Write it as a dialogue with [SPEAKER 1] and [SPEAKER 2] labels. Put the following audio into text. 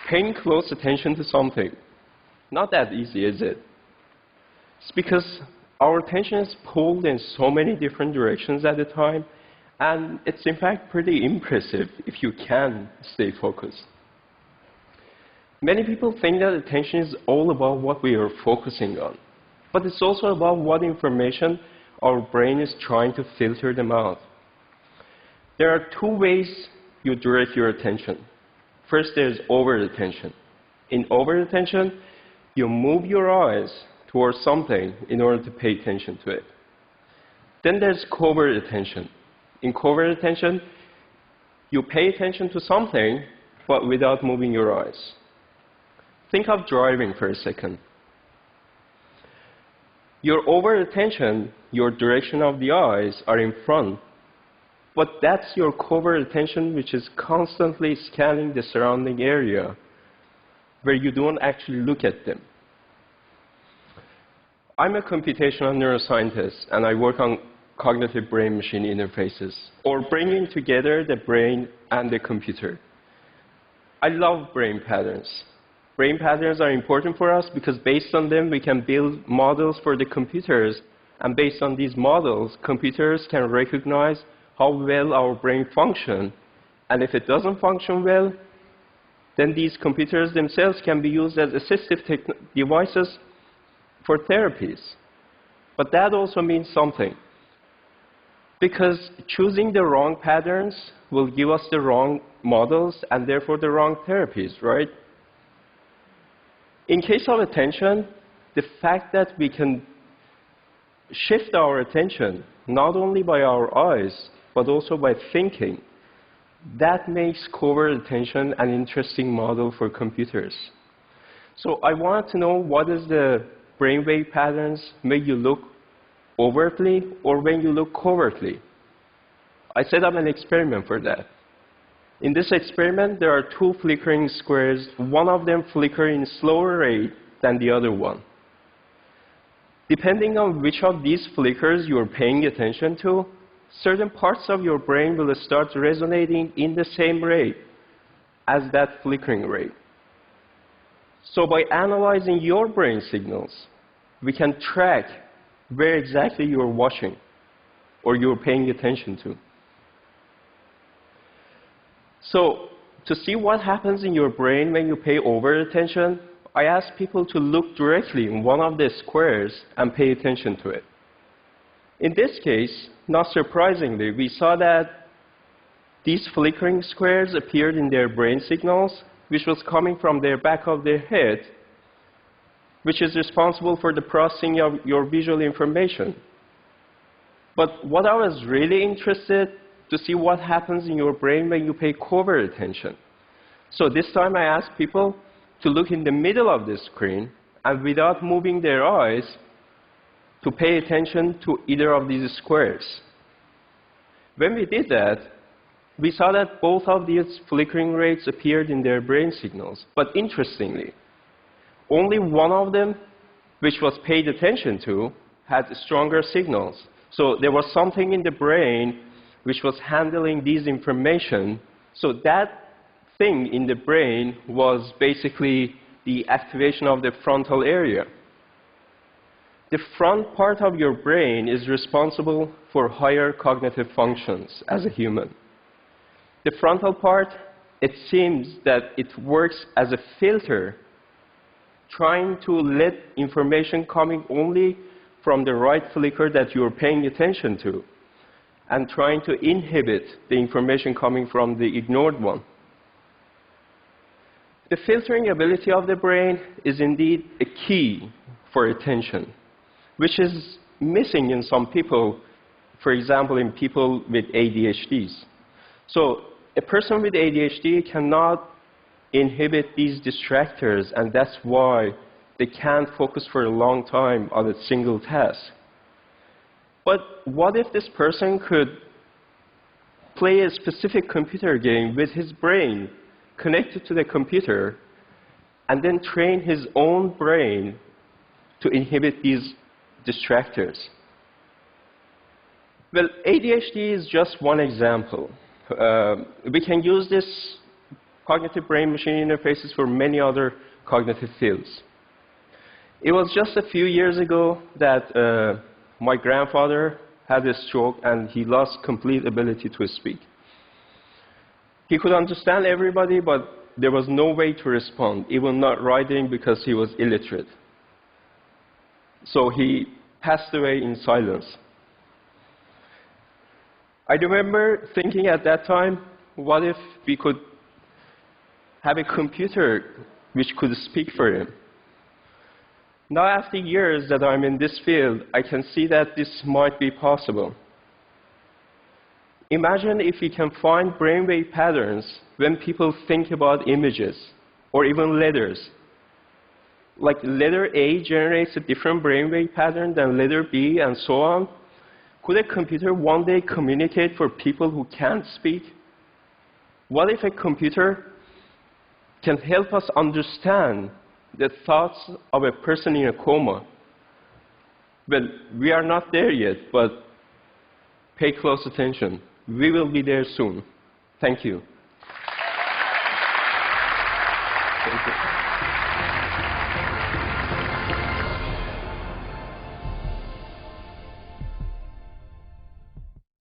[SPEAKER 1] paying close attention to something. Not that easy, is it? It's because our attention is pulled in so many different directions at a time, and it's in fact pretty impressive if you can stay focused. Many people think that attention is all about what we are focusing on, but it's also about what information our brain is trying to filter them out. There are two ways you direct your attention. First, there's overt attention. In overt attention, you move your eyes towards something in order to pay attention to it. Then there's covert attention. In covert attention, you pay attention to something, but without moving your eyes. Think of driving for a second. Your overt attention, your direction of the eyes are in front, but that's your covert attention, which is constantly scanning the surrounding area where you don't actually look at them. I'm a computational neuroscientist, and I work on cognitive brain-machine interfaces, or bringing together the brain and the computer. I love brain patterns. Brain patterns are important for us because based on them, we can build models for the computers, and based on these models, computers can recognize how well our brain functions, and if it doesn't function well, then these computers themselves can be used as assistive devices for therapies. But that also means something, because choosing the wrong patterns will give us the wrong models and therefore the wrong therapies, right? In case of attention, the fact that we can shift our attention not only by our eyes, but also by thinking, that makes covert attention an interesting model for computers. So I wanted to know, what is the brainwave patterns when you look overtly or when you look covertly? I set up an experiment for that. In this experiment, there are two flickering squares. One of them flickers in slower rate than the other one. Depending on which of these flickers you are paying attention to, certain parts of your brain will start resonating in the same rate as that flickering rate. So by analyzing your brain signals, we can track where exactly you're watching or you're paying attention to. So to see what happens in your brain when you pay overt attention, I asked people to look directly in one of the squares and pay attention to it. In this case, not surprisingly, we saw that these flickering squares appeared in their brain signals, which was coming from their back of their head, which is responsible for the processing of your visual information. But what I was really interested to see what happens in your brain when you pay covert attention. So this time I asked people to look in the middle of the screen and without moving their eyes, to pay attention to either of these squares. When we did that, we saw that both of these flickering rates appeared in their brain signals. But interestingly, only one of them, which was paid attention to, had stronger signals. So there was something in the brain which was handling these information. So that thing in the brain was basically the activation of the frontal area. The front part of your brain is responsible for higher cognitive functions as a human. The frontal part, it seems that it works as a filter, trying to let information coming only from the right flicker that you're paying attention to, and trying to inhibit the information coming from the ignored one. The filtering ability of the brain is indeed a key for attention, which is missing in some people, for example, in people with ADHDs. So a person with ADHD cannot inhibit these distractors, and that's why they can't focus for a long time on a single task. But what if this person could play a specific computer game with his brain connected to the computer and then train his own brain to inhibit these distractors? Well, ADHD is just one example. We can use this cognitive brain-machine interfaces for many other cognitive fields. It was just a few years ago that my grandfather had a stroke and he lost complete ability to speak. He could understand everybody, but there was no way to respond, even not writing because he was illiterate. So he passed away in silence. I remember thinking at that time, what if we could have a computer which could speak for him? Now, after years that I'm in this field, I can see that this might be possible. Imagine if we can find brainwave patterns when people think about images, or even letters. Like letter A generates a different brainwave pattern than letter B, and so on. Could a computer one day communicate for people who can't speak? What if a computer can help us understand the thoughts of a person in a coma? Well, we are not there yet, but pay close attention. We will be there soon. Thank you. Thank you.